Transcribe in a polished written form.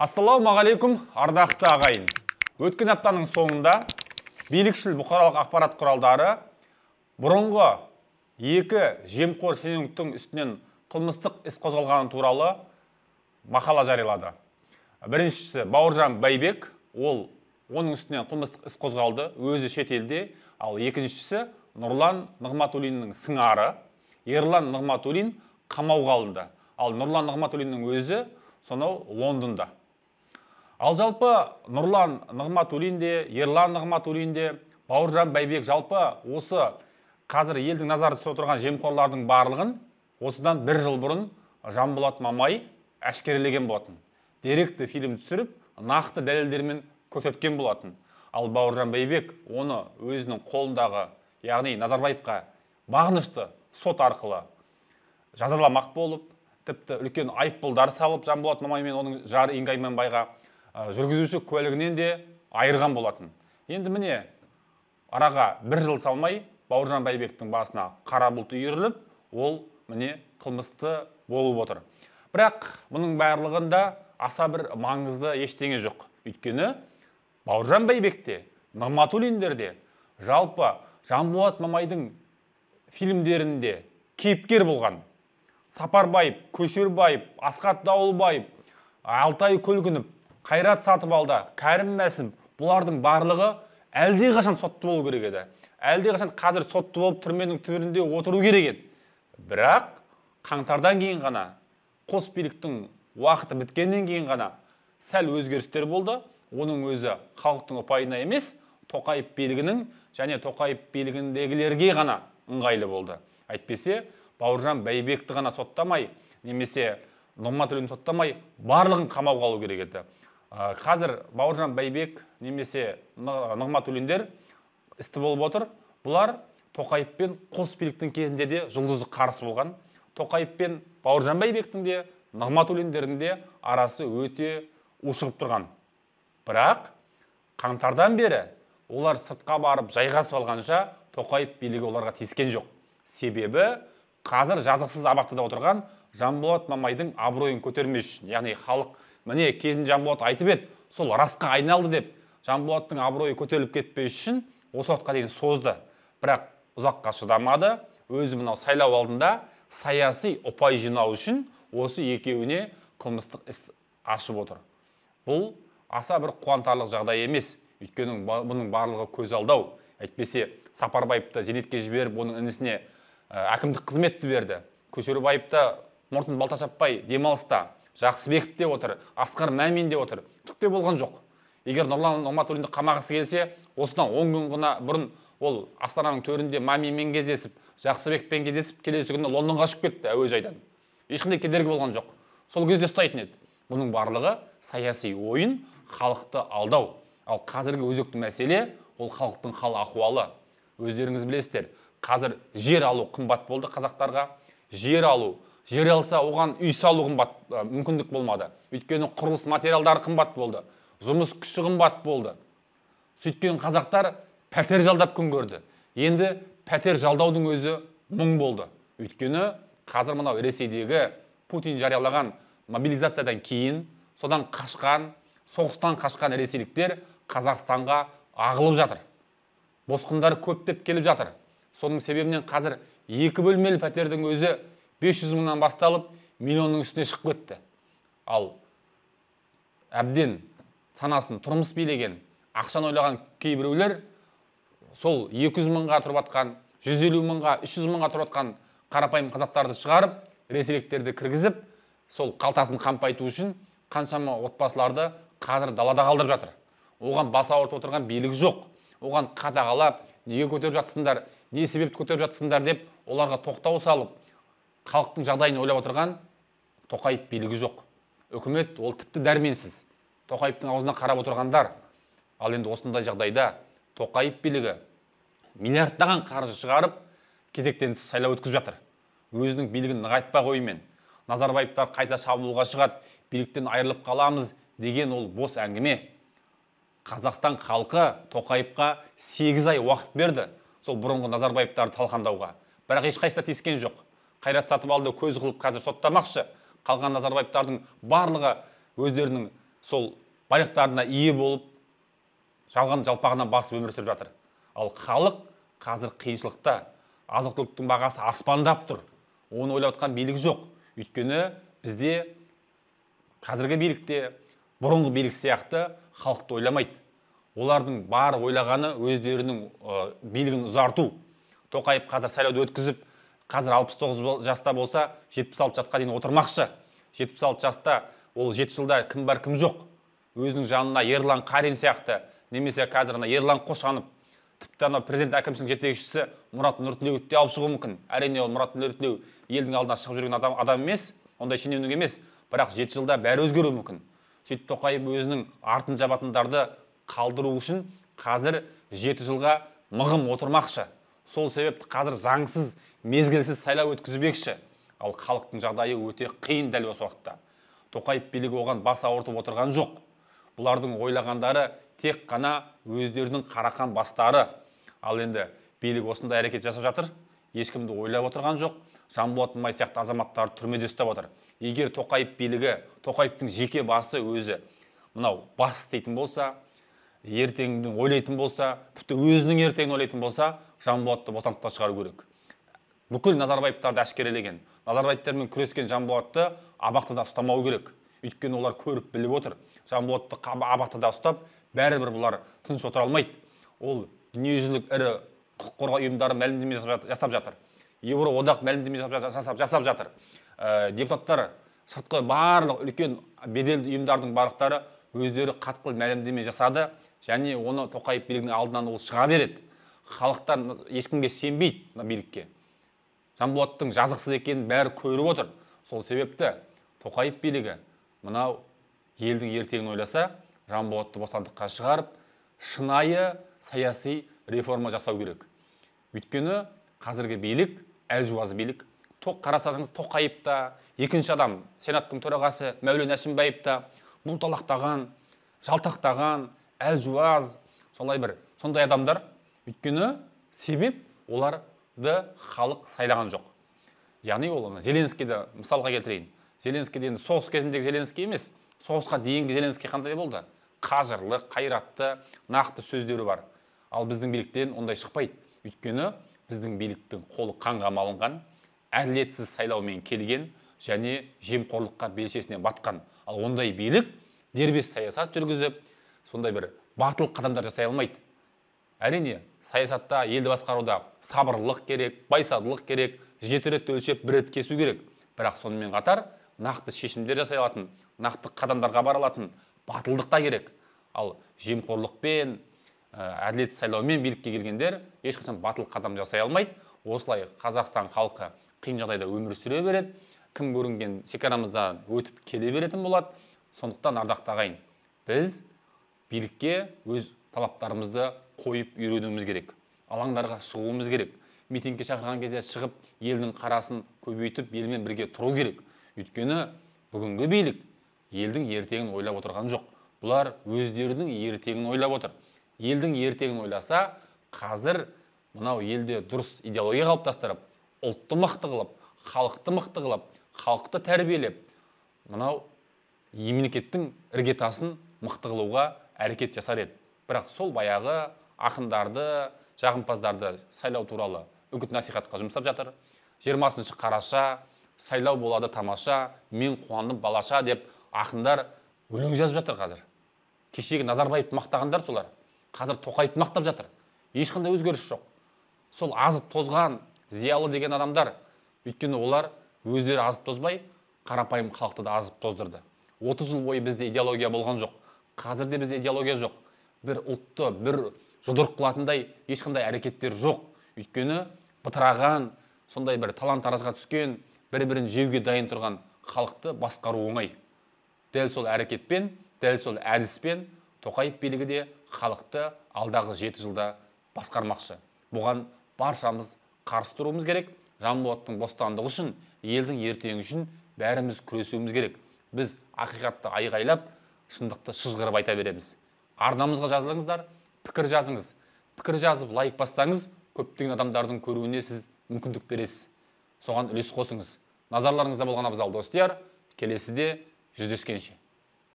Ассалаумағалейкум, ардақты ағайын. Өткен аптаның соңында билікшіл бұқаралық ақпарат құралдары бұрынғы екі жемқор шенеуніктің үстінен қылмыстық іс қозғалғаны туралы мақала жариялады. Біріншісі Бауыржан Байбек, оның үстінен қылмыстық іс қозғалды, өзі шетелде. Ал екіншісі Нұрлан Нығматулиннің сыңары Ерлан Нығматулин қамауға алынды. Ал Нұрлан Нығматулиннің өзі сонау Лондонда. Ал жалпы Нұрлан Нығматулин де, Ерлан Нығматулин де, Бауыржан Байбек жалпы осы қазір елдің назары түсіп отырған жемқорлардың барлығын осыдан бір жыл бұрын Жанболат Мамай әшкерелеген болатын. Деректі фильм түсіріп, нақты дәлелдермен көрсеткен болатын. Ал Бауыржан Байбек оны өзінің қолындағы, яғни Назарбаевқа бағынышты сот арқылы жазаламақ болып, тіпті үлкен айыппұлдар салып Жанболат Мамай мен оның жары Ингайменбайға жүргізуші куәлігінен де айырған болатын. Енді міне араға бір жыл салмай Бауыржан Байбектің басына қара бұлт үйіріліп, ол міне қылмысты болып отыр. Бірақ бұның барлығында аса бір маңызды ештеңе жоқ. Өйткені Бауыржан Байбекте, Нығматулиндерде жалпы Жанболат Мамайдың фильмдерінде кейіпкер болған Сапарбаев, Көшербаев, Асқат Дауылбаев, Алтай Көлгінов, Қайрат Сатыбалды, Кәрім Мәсім, бұлардың барлығы әлде қашан сотты болу керек еді. Әлде қашан қазір сотты болып түрменің түбірінде отыру керек еді. Бірақ қаңтардан кейін ғана, қос биліктің уақыты біткеннен кейін ғана сәл өзгерістер болды. Оның өзі халықтың ұпайына емес, Тоқаев билігінің және Тоқаев билігіндегілерге ғана ыңғайлы болды. Әйтпесе, Бауыржан Байбекті ғана соттамай, немесе Нығматулинді соттамай, барлығын қамауға алу керек еді. Қазір Бауыржан Байбек немесе Нығматулиндер істі болып отыр. Бұлар Тоқаевпен қос биліктің кезінде де жұлдызы қарсы болған. Тоқаевпен Бауыржан Байбектің де, Нығматулиндердің де арасы өте ушығып тұрған. Бірақ қаңтардан бері олар сыртқа барып жайғасып алғанша Тоқаев билігі оларға тиіскен жоқ. Себебі қазір жазықсыз абақтыда отырған Жанболат Мамайдың абыройын көтермес үшін, яғни халық міне кезінде Жанболат айтып еді, сол расқа айналды деп, Жанболаттың абыройы көтеріліп кетпес үшін осы уақытқа дейін созды. Бірақ ұзаққа шыдамады. Өзі мынау сайлау алдында саяси ұпай жинау үшін осы екеуіне қылмыстық іс ашып отыр. Бұл аса бір қуантарлық жағдай емес. Өйткені бұның барлығы көз алдау. Әйтпесе Сапарбаевты зейнетке жіберіп, оның інісіне әкімдік қызметті берді. Көшербаевты мұртын балта шаппай демалыста, Жақсыбеков те отыр, Асқар Мәмин де отыр. Түкте болған жоқ. Егер Нұрлан Нығматулинді қамағысы келсе, осыдан 10 күн ғана бұрын ол Астананың төрінде Маминмен кездесіп, Жақсыбековпен кездесіп, келесі күні Лондонға ұшып кетті әуежайдан. Ешқандай кедергі болған жоқ. Сол кезде ұстайтын еді. Бұның барлығы саяси ойын, халықты алдау. Ал қазіргі өзекті мәселе ол халықтың хал ахуалы. Өздеріңіз білесіздер, қазір жер алу қымбат болды қазақтарға. Жер алса оған үй салу қымбат мүмкіндік болмады. Өйткені құрылыс материалдары қымбат болды. Жұмыс күші қымбат болды. Сөйткен қазақтар пәтер жалдап күн көрді. Енді пәтер жалдаудың өзі мұң болды. Өйткені қазір мынау Ресейдегі Путин жариялаған мобилизациядан кейін содан қашқан, соғыстан қашқан ресейліктер Қазақстанға ағылып жатыр. Босқындар көптеп келіп жатыр. Соның себебінен қазір 2 бөлмелі пәтердің өзі 500 мыңнан басталып, миллионның үстіне шығып кетті. Ал әбден санасын тұрмыс билеген, ақшаны ойлаған кейбіреулер сол 200 мыңға тұрып атқан, 150 мыңға, 300 мыңға тұрып атқан қарапайым қазақтарды шығарып, ресейліктерді кіргізіп, сол қалтасын қампайту үшін қаншама отбасыларды қазір далада қалдырып жатыр. Оған бас ауыртып отырған билік жоқ. Оған қадағалап, неге көтеріп жатсыңдар, не себепті көтеріп жатсыңдар деп, оларға тоқтау салып, халықтың жағдайын ойлап отырған Тоқаев билігі жоқ. Үкімет ол тіпті дәрменсіз. Тоқаевтың аузына қарап отырғандар. Ал енді осындай жағдайда Тоқаев билігі миллиардтаған қаржы шығарып, кезектен тыс сайлау өткізіп жатыр. Өзінің билігін нығайтпақ оймен. Назарбаевтар қайта шабуылға шығады, биліктен айырылып қаламыз деген ол бос әңгіме. Қазақстан халқы Тоқаевқа 8 ай уақыт берді, сол бұрынғы Назарбаевтарды талқандауға. Бірақ ешқайсысы тиіскен жоқ. Қайрат Сатыбалды көз қылып қазір соттамақшы. Қалған Назарбаевтардың барлығы өздерінің сол байлықтарына ие болып, жалған жалпағынан басып өмір сүріп жатыр. Ал халық қазір қиыншылықта, азық-түліктің бағасы аспандап тұр. Оны ойлап отқан билік жоқ. Өйткені бізде қазіргі билікте бұрынғы билік сияқты халықты ойламайды. Олардың бар ойлағаны өздерінің билігін ұзарту. Тоқаев қазір сайлауды өткізіп, қазір 69 жаста болса, 76 жасқа дейін отырмақшы. 76 жаста ол 7 жылда кім бар, кім жоқ. Өзінің жанына Ерлан Қарин сияқты, немесе қазір Ерлан Қошанов, тіпті президент әкімшілігінің жетекшісі Мұрат Нұртілеуді де алып шығуы мүмкін. Әрине ол Мұрат Нұртілеу елдің алдына шығып жүрген адам емес, ондай шенеунік емес, бірақ 7 жылда бәрі өзгеруі мүмкін. Сөйтіп Тоқаев өзінің артын жабатындарды қалдыру үшін қазір 7 жылға мығым отырмақшы. Сол себепті қазір заңсыз, мезгілсіз сайлау өткізбекші. Ал халықтың жағдайы өте қиын дәл осы уақытта. Тоқаев билігі оған бас ауыртып отырған жоқ. Бұлардың ойлағандары тек қана өздерінің қарақан бастары. Ал енді билік осындай әрекет жасап жатыр, ешкімді ойлап отырған жоқ. Жанболат Мыңбай сияқты азаматтарды түрмеде ұстап отыр. Егер Тоқаев билігі, Тоқаевтың жеке басы өзі мынау бас істейтін болса, ертеңді ойлайтын болса, тіпті өзінің ертеңін ойлайтын болса, Жанболатты бостандыққа шығару керек. Бүкіл Назарбаевтарды әшкерелеген, Назарбаевтармен күрескен Жанболатты абақтыда ұстамау керек. Өйткені олар көріп біліп отыр. Жанболатты абақтыда ұстап, бәрібір бұлар тыныш отыра алмайды. Ол дүниежүзілік ірі құқық қорғау ұйымдары мәлімдеме жасап жатыр. Еуроодақ мәлімдеме жасап жатыр. Депутаттар, сыртқы барлық үлкен беделді ұйымдардың барлықтары өздері қатқыл мәлімдеме жасады, және оны Тоқаев билігінің алдынан ол шыға береді. Халықтан ешкімге сенбейді билікке. Жанболаттың жазықсыз екенін бәрі көріп отыр. Сол себепті Тоқаев билігі мынау елдің ертеңін ойласа, Жанболатты бостандыққа шығарып, шынайы саяси реформа жасау керек. Өйткені қазіргі билік әлжуаз билік. Қарасаңыз Тоқаев та, екінші адам Сенаттың төрағасы Мәулен Әшімбаев та бұлталақтаған, жалтақтаған, әлжуаз, сондай адамдар. Өйткені себеп оларды халық сайлаған жоқ. Яғни ол Зеленскийді мысалға келтірейін. Зеленский енді соғыс кезіндегі Зеленский емес, соғысқа дейінгі Зеленский қандай болды? Қажырлы, қайратты, нақты сөздері бар. Ал біздің биліктен ондай шықпайды. Өйткені біздің биліктің қолы қанға малынған, әділетсіз сайлаумен келген және жемқорлыққа белшесінен батқан. Ал ондай билік дербес саясат жүргізіп, сондай бір батыл қадамдар жасай алмайды. Әрине, саясатта, елді басқаруда сабырлық керек, байсалдылық керек, 7 рет өлшеп 1 рет кесу керек. Бірақ сонымен қатар нақты шешімдер жасай алатын, нақты қадамдарға бара алатын батылдық та керек. Ал жемқорлықпен, әділетсіз сайлаумен билікке келгендер ешқашан батыл қадам жасай алмайды. Осылай Қазақстан халқы қиын жағдайда өмір сүре береді. Кім көрінген шекарамыздан өтіп келе беретін болады. Сондықтан ардақты ағайын, біз билікке өз талаптарымызды қойып үйренуіміз керек. Алаңдарға шығуымыз керек. Митингке шақырған кезде шығып, елдің қарасын көбейтіп, елмен бірге тұру керек. Өйткені бүгінгі билік елдің ертеңін ойлап отырған жоқ. Бұлар өздерінің ертеңін ойлап отыр. Елдің ертеңін ойласа, қазір мынау елде дұрыс идеология қалыптастырып, ұлтты мықты қылып, халықты мықты қылып, халықты тәрбиелеп, мынау мемлекеттің іргетасын мықты қылуға әрекет жасар еді. Бірақ сол баяғы ақындарды, жағымпаздарды сайлау туралы үгіт насихатқа жұмсап жатыр. 20 қараша сайлау болады тамаша, мен қуандым балаша деп ақындар өлең жазып жатыр қазір. Кешегі Назарбаевты мақтағандар солар. Қазір Тоқаевты мақтап жатыр. Ешқандай өзгеріс жоқ. Сол азып тозған зиялы деген адамдар, өйткені олар өздері азып тозбай, қарапайым халықты да азып тоздырды. 30 жыл бойы бізде идеология болған жоқ. Қазірде бізде идеология жоқ. Бір ұлтты, бір жұдырық қылатындай ешқандай әрекеттер жоқ. Өйткені бытыраған, сондай бір талан-таражға түскен, бір-бірін жеуге дайын тұрған халықты басқару оңай. Дәл сол әрекетпен, дәл сол әдіспен Тоқаев билігі де халықты алдағы 7 жылда басқармақшы. Бұған баршамыз қарсы тұруымыз керек. Жанболаттың бостандығы үшін, елдің ертеңі үшін бәріміз күресуіміз керек. Біз ақиқатты айғайлап, шындықты шыжғырып айта береміз. Арнамызға жазылыңыздар, пікір жазыңыз. Пікір жазып, лайк бассаңыз, көптеген адамдардың көруіне сіз мүмкіндік бересіз. Соған үлес қосыңыз. Назарларыңызда болған абзал достар, келесіде жүздескенше.